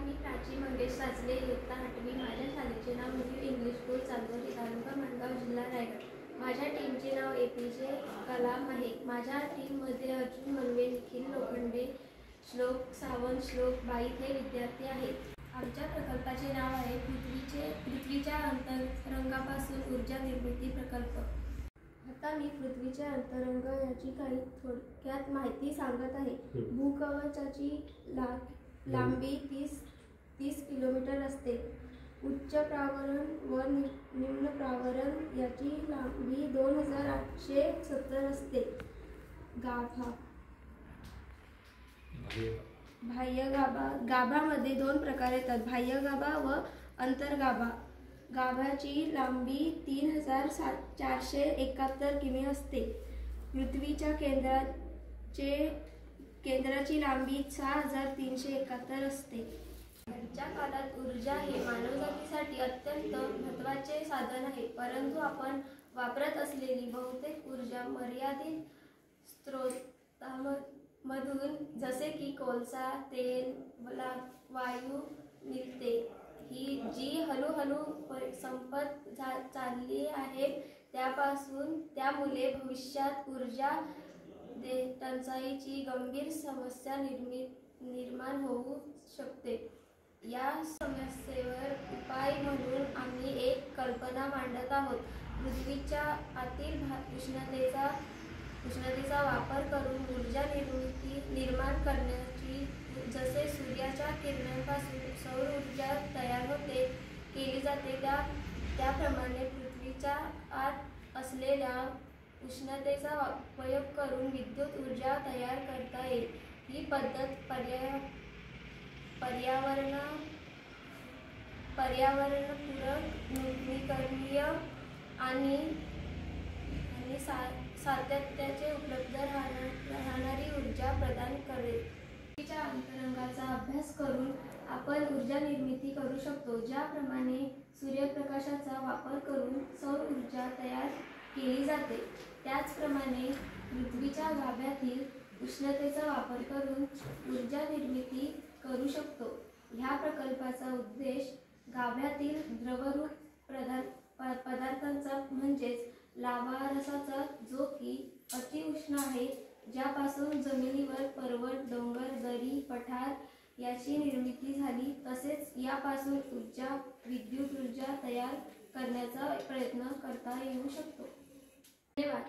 मी प्राची मंगेश साचले, इयत्ता 8वी. माझ्या शाळेचे नाव न्यू इंग्लिश स्कूल, चांदवली, तालुका माणगाव, जिल्हा रायगड. माझ्या टीमचे नाव APJ कलाम आहे. माझ्या टीममध्ये अर्जुन मनवे, निखिल लोखंडे, श्लोक सावंत, श्लोक बाईत हे विद्यार्थी आहेत. आमच्या प्रकल्पाचे नाव आहे पृथ्वीच्या अंतरंगापासून ऊर्जा निर्मिती प्रकल्प. आता मी पृथ्वीचे अंतरंग याची काही थोडक्यात माहिती सांगत आहे. भूकवचाची लांबी 30 किलोमीटर असते. उच्च प्रावरण व निम्न प्रावरण याची लांबी 2870 असते. गाभामध्ये 2 प्रकार येतात, बाह्यगाभा व अंतर्गाभा. गाभ्याची लांबी 3471 किमी असते. पृथ्वीच्या केंद्राची लांबी 6371 असते. आजच्या काळात ऊर्जा हे मानवजातीसाठी अत्यंत महत्त्वाचे साधन आहे, परंतु आपण वापरत असलेली बहुतेक ऊर्जा मर्यादित स्रोतांमधून जसे की कोळसा, तेल, वायू मिळते. जी हळूहळू संपत चालली आहे. त्यामुळे भविष्यात ऊर्जा टंचाईची गंभीर समस्या निर्माण होऊ शकते. या समस्येवर उपाय म्हणून आम्ही एक कल्पना मांडत आहोत. पृथ्वीच्या आतील उष्णतेचा वापर करून ऊर्जा निर्माण करण्याची, जसे सूर्याच्या किरणांपासून सौर ऊर्जा तयार केली जाते, त्याप्रमाणे पृथ्वीच्या आत असलेल्या उष्णतेचा उपयोग करून विद्युत ऊर्जा तयार करता येईल. ही पद्धत पर्यावरणपूरक, नवीकरणीय आणि सातत्याने उपलब्ध राहणारी ऊर्जा प्रदान करेल. पृथ्वीच्या अंतरंगाचा अभ्यास करून आपण ऊर्जा निर्मिती करू शकतो. ज्याप्रमाणे सूर्यप्रकाशाचा वापर करून सौर ऊर्जा तयार केली जाते, त्याचप्रमाणे पृथ्वीच्या गाभ्यातील उष्णतेचा वापर करून ऊर्जा निर्मिती करू शकतो. ह्या प्रकल्पाचा उद्देश गाभ्यातील द्रवरूप पदार्थांचा म्हणजेच लाव्हा रसाचा, जो की अतिउष्ण आहे, ज्यापासून जमिनीवर पर्वत, डोंगर, दरी, पठार याची निर्मिती झाली, तसेच यापासून विद्युत ऊर्जा तयार करण्याचा प्रयत्न करता येऊ शकतो. धन्यवाद.